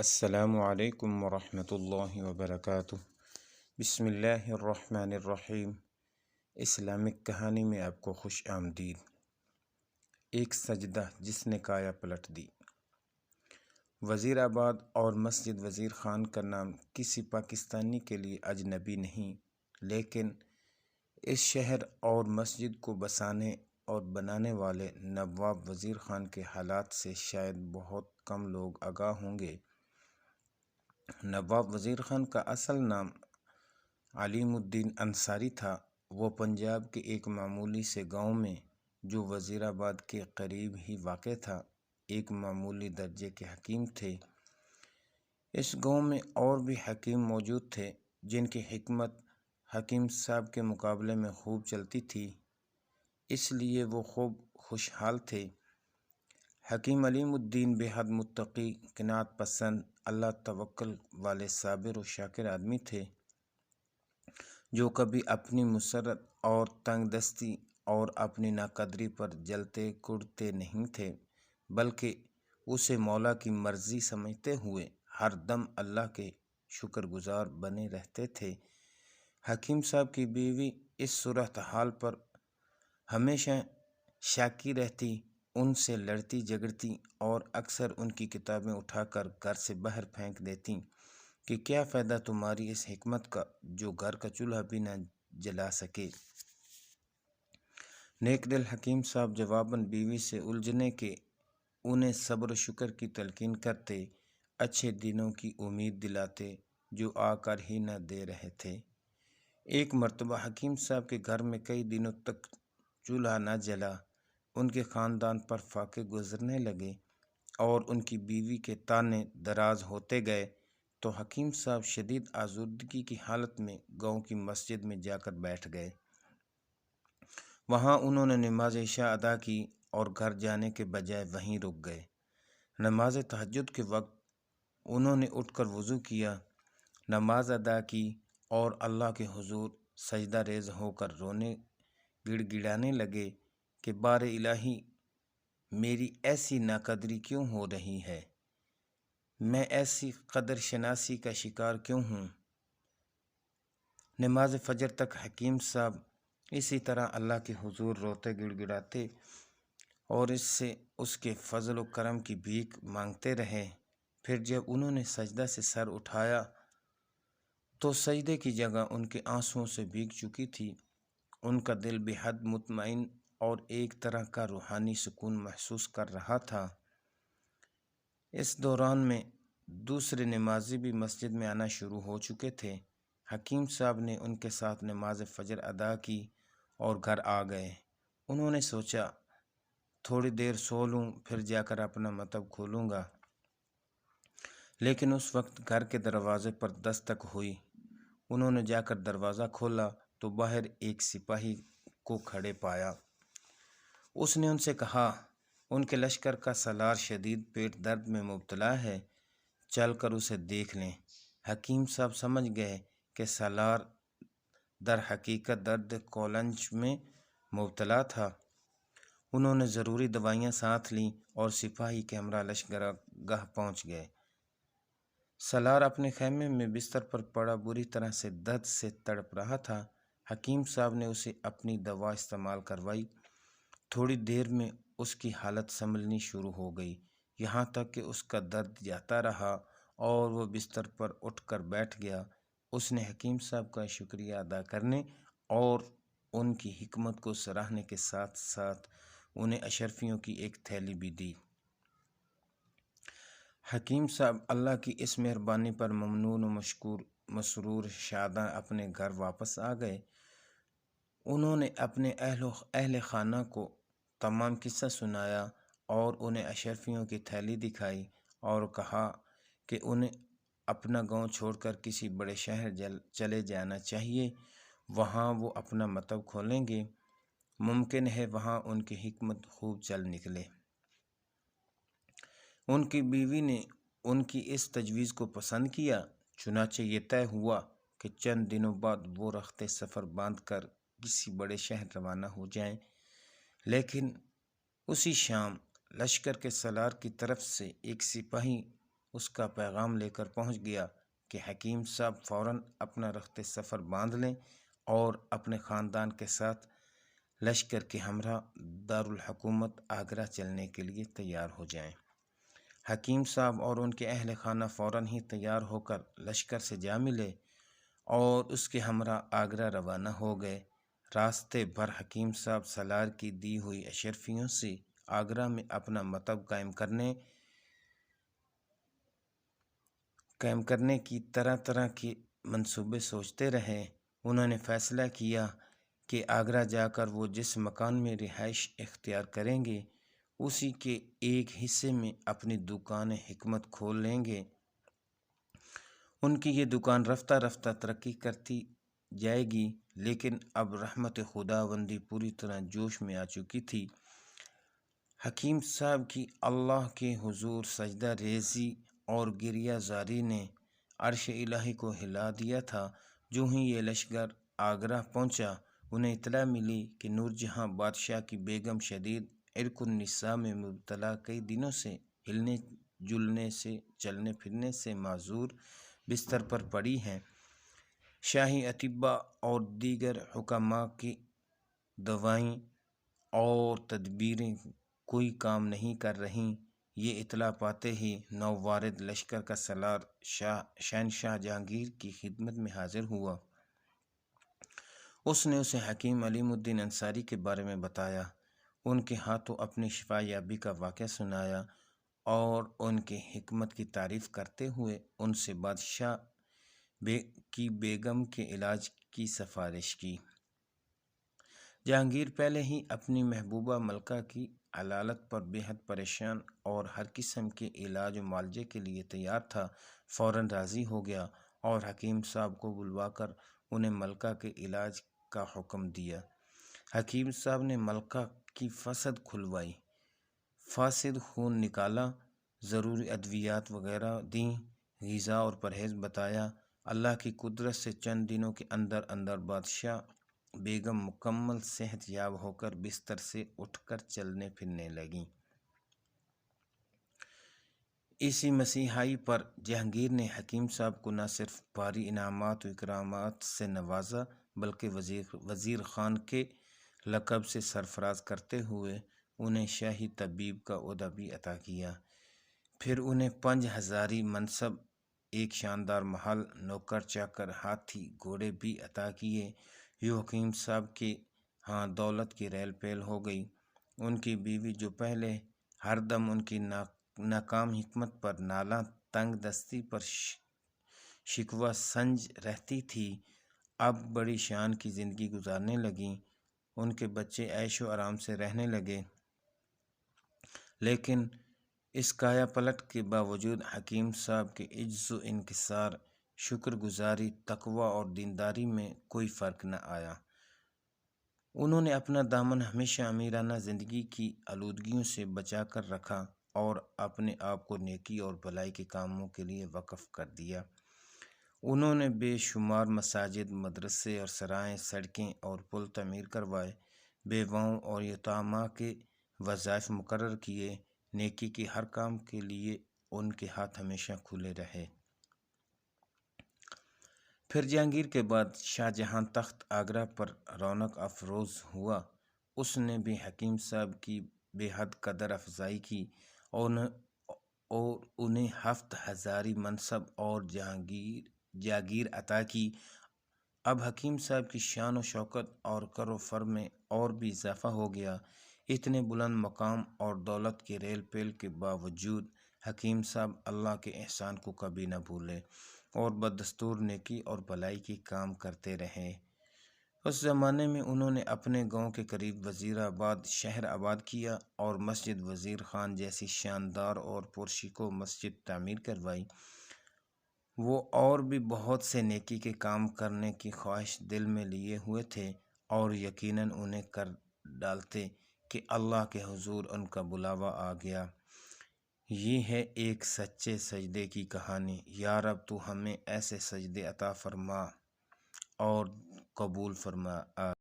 السلام علیکم ورحمۃ اللہ وبرکاتہ۔ بسم اللہ الرحمن الرحیم۔ اسلامک کہانی میں آپ کو خوش آمدید۔ ایک سجدہ جس نے کایا پلٹ دی۔ وزیر آباد اور مسجد وزیر خان کا نام کسی پاکستانی کے لیے اجنبی نہیں، لیکن اس شہر اور مسجد کو بسانے اور بنانے والے نواب وزیر خان کے حالات سے شاید بہت کم لوگ آگاہ ہوں گے۔ نواب وزیر خان کا اصل نام علیم الدین انصاری تھا۔ وہ پنجاب کے ایک معمولی سے گاؤں میں، جو وزیر آباد کے قریب ہی واقع تھا، ایک معمولی درجے کے حکیم تھے۔ اس گاؤں میں اور بھی حکیم موجود تھے جن کی حکمت حکیم صاحب کے مقابلے میں خوب چلتی تھی، اس لیے وہ خوب خوشحال تھے۔ حکیم علیم الدین بے حد متقی، قناعت پسند، اللہ توکل والے صابر و شاکر آدمی تھے، جو کبھی اپنی مسرت اور تنگ دستی اور اپنی ناقدری پر جلتے کڑتے نہیں تھے، بلکہ اسے مولا کی مرضی سمجھتے ہوئے ہر دم اللہ کے شکر گزار بنے رہتے تھے۔ حکیم صاحب کی بیوی اس صورتحال پر ہمیشہ شاکی رہتی، ان سے لڑتی جھگڑتی اور اکثر ان کی کتابیں اٹھا کر گھر سے باہر پھینک دیتی کہ کیا فائدہ تمہاری اس حکمت کا جو گھر کا چولہا بھی نہ جلا سکے۔ نیک دل حکیم صاحب جواباً بیوی سے الجھنے کے انہیں صبر و شکر کی تلقین کرتے، اچھے دنوں کی امید دلاتے جو آ کر ہی نہ دے رہے تھے۔ ایک مرتبہ حکیم صاحب کے گھر میں کئی دنوں تک چولہا نہ جلا، ان کے خاندان پر فاقے گزرنے لگے اور ان کی بیوی کے تانے دراز ہوتے گئے، تو حکیم صاحب شدید آزردگی کی حالت میں گاؤں کی مسجد میں جا کر بیٹھ گئے۔ وہاں انہوں نے نماز عشاء ادا کی اور گھر جانے کے بجائے وہیں رک گئے۔ نماز تہجد کے وقت انہوں نے اٹھ کر وضو کیا، نماز ادا کی اور اللہ کے حضور سجدہ ریز ہو کر رونے گڑ گڑانے لگے کہ بار الہی، میری ایسی ناقدری کیوں ہو رہی ہے؟ میں ایسی قدر شناسی کا شکار کیوں ہوں؟ نماز فجر تک حکیم صاحب اسی طرح اللہ کے حضور روتے گڑ گڑاتے اور اس کے فضل و کرم کی بھیک مانگتے رہے۔ پھر جب انہوں نے سجدہ سے سر اٹھایا تو سجدے کی جگہ ان کے آنسوؤں سے بھیگ چکی تھی۔ ان کا دل بے حد مطمئن اور ایک طرح کا روحانی سکون محسوس کر رہا تھا۔ اس دوران میں دوسرے نمازی بھی مسجد میں آنا شروع ہو چکے تھے۔ حکیم صاحب نے ان کے ساتھ نماز فجر ادا کی اور گھر آ گئے۔ انہوں نے سوچا تھوڑی دیر سو لوں، پھر جا کر اپنا مکتب کھولوں گا، لیکن اس وقت گھر کے دروازے پر دستک ہوئی۔ انہوں نے جا کر دروازہ کھولا تو باہر ایک سپاہی کو کھڑے پایا۔ اس نے ان سے کہا، ان کے لشکر کا سالار شدید پیٹ درد میں مبتلا ہے، چل کر اسے دیکھ لیں۔ حکیم صاحب سمجھ گئے کہ سالار در حقیقت درد قولنج میں مبتلا تھا۔ انہوں نے ضروری دوائیاں ساتھ لیں اور سپاہی کے ہمراہ لشکرگاہ پہنچ گئے۔ سالار اپنے خیمے میں بستر پر پڑا بری طرح سے درد سے تڑپ رہا تھا۔ حکیم صاحب نے اسے اپنی دوا استعمال کروائی۔ تھوڑی دیر میں اس کی حالت سنبھلنی شروع ہو گئی، یہاں تک کہ اس کا درد جاتا رہا اور وہ بستر پر اٹھ کر بیٹھ گیا۔ اس نے حکیم صاحب کا شکریہ ادا کرنے اور ان کی حکمت کو سراہنے کے ساتھ ساتھ انہیں اشرفیوں کی ایک تھیلی بھی دی۔ حکیم صاحب اللہ کی اس مہربانی پر ممنون و مشکور مسرور شاداں اپنے گھر واپس آ گئے۔ انہوں نے اپنے اہل خانہ کو تمام قصہ سنایا اور انہیں اشرفیوں کی تھیلی دکھائی اور کہا کہ انہیں اپنا گاؤں چھوڑ کر کسی بڑے شہر چلے جانا چاہیے، وہاں وہ اپنا مکتب کھولیں گے، ممکن ہے وہاں ان کی حکمت خوب چل نکلے۔ ان کی بیوی نے ان کی اس تجویز کو پسند کیا، چنانچہ یہ طے ہوا کہ چند دنوں بعد وہ رخت سفر باندھ کر کسی بڑے شہر روانہ ہو جائیں۔ لیکن اسی شام لشکر کے سالار کی طرف سے ایک سپاہی اس کا پیغام لے کر پہنچ گیا کہ حکیم صاحب فوراً اپنا رخت سفر باندھ لیں اور اپنے خاندان کے ساتھ لشکر کے ہمراہ دارالحکومت آگرہ چلنے کے لیے تیار ہو جائیں۔ حکیم صاحب اور ان کے اہل خانہ فوراً ہی تیار ہو کر لشکر سے جا ملے اور اس کے ہمراہ آگرہ روانہ ہو گئے۔ راستے بھر حکیم صاحب سالار کی دی ہوئی اشرفیوں سے آگرہ میں اپنا مطب قائم کرنے کی طرح طرح کے منصوبے سوچتے رہے۔ انہوں نے فیصلہ کیا کہ آگرہ جا کر وہ جس مکان میں رہائش اختیار کریں گے اسی کے ایک حصے میں اپنی دکان حکمت کھول لیں گے۔ ان کی یہ دکان رفتہ رفتہ ترقی کرتی جائے گی، لیکن اب رحمت خداوندی پوری طرح جوش میں آ چکی تھی۔ حکیم صاحب کی اللہ کے حضور سجدہ ریزی اور گریہ زاری نے عرش الہی کو ہلا دیا تھا۔ جو ہی یہ لشکر آگرہ پہنچا، انہیں اطلاع ملی کہ نور جہاں بادشاہ کی بیگم شدید عرق النساء میں مبتلا، کئی دنوں سے ہلنے جلنے سے چلنے پھرنے سے معذور بستر پر پڑی ہیں۔ شاہی اطباء اور دیگر حکماء کی دوائیں اور تدبیریں کوئی کام نہیں کر رہیں۔ یہ اطلاع پاتے ہی نووارد لشکر کا سالار شہنشاہ جہانگیر کی خدمت میں حاضر ہوا۔ اس نے اسے حکیم علیم الدین انصاری کے بارے میں بتایا، ان کے ہاتھوں اپنی شفا یابی کا واقعہ سنایا اور ان کی حکمت کی تعریف کرتے ہوئے ان سے بادشاہ کی بیگم کے علاج کی سفارش کی۔ جہانگیر پہلے ہی اپنی محبوبہ ملکہ کی علالت پر بے حد پریشان اور ہر قسم کے علاج و معالجے کے لیے تیار تھا۔ فوراً راضی ہو گیا اور حکیم صاحب کو بلوا کر انہیں ملکہ کے علاج کا حکم دیا۔ حکیم صاحب نے ملکہ کی فصد کھلوائی، فاسد خون نکالا، ضروری ادویات وغیرہ دیں، غذا اور پرہیز بتایا۔ اللہ کی قدرت سے چند دنوں کے اندر اندر بادشاہ بیگم مکمل صحت یاب ہو کر بستر سے اٹھ کر چلنے پھرنے لگیں۔ اسی مسیحائی پر جہانگیر نے حکیم صاحب کو نہ صرف بھاری انعامات و اکرامات سے نوازا بلکہ وزیر خان کے لقب سے سرفراز کرتے ہوئے انہیں شاہی طبیب کا عہدہ بھی عطا کیا۔ پھر انہیں 5000 منصب، ایک شاندار محل، نوکر چاکر، ہاتھی گھوڑے بھی عطا کیے۔ یوں حکیم صاحب کے ہاں دولت کی ریل پیل ہو گئی۔ ان کی بیوی جو پہلے ہر دم ان کی ناکام حکمت پر نالاں تنگ دستی پر شکوہ سنج رہتی تھی، اب بڑی شان کی زندگی گزارنے لگیں۔ ان کے بچے عیش و آرام سے رہنے لگے، لیکن اس کایا پلٹ کے باوجود حکیم صاحب کے عجز و انکسار، شکر گزاری، تقویٰ اور دینداری میں کوئی فرق نہ آیا۔ انہوں نے اپنا دامن ہمیشہ امیرانہ زندگی کی آلودگیوں سے بچا کر رکھا اور اپنے آپ کو نیکی اور بھلائی کے کاموں کے لیے وقف کر دیا۔ انہوں نے بے شمار مساجد، مدرسے اور سرائیں، سڑکیں اور پل تعمیر کروائے، بیواؤں اور یتاماں کے وظائف مقرر کیے۔ نیکی کے ہر کام کے لیے ان کے ہاتھ ہمیشہ کھلے رہے۔ پھر جہانگیر کے بعد شاہ جہاں تخت آگرہ پر رونق افروز ہوا، اس نے بھی حکیم صاحب کی بے حد قدر افزائی کی اور انہیں 7000 منصب اور جاگیر عطا کی۔ اب حکیم صاحب کی شان و شوکت اور کر و فر میں اور بھی اضافہ ہو گیا۔ اتنے بلند مقام اور دولت کے ریل پیل کے باوجود حکیم صاحب اللہ کے احسان کو کبھی نہ بھولے اور بدستور نیکی اور بھلائی کی کام کرتے رہے۔ اس زمانے میں انہوں نے اپنے گاؤں کے قریب وزیر آباد شہر آباد کیا اور مسجد وزیر خان جیسی شاندار اور پرشکوہ مسجد تعمیر کروائی۔ وہ اور بھی بہت سے نیکی کے کام کرنے کی خواہش دل میں لیے ہوئے تھے اور یقیناً انہیں کر ڈالتے کہ اللہ کے حضور ان کا بلاوا آ گیا۔ یہ ہے ایک سچے سجدے کی کہانی۔ یا رب تو ہمیں ایسے سجدے عطا فرما اور قبول فرما۔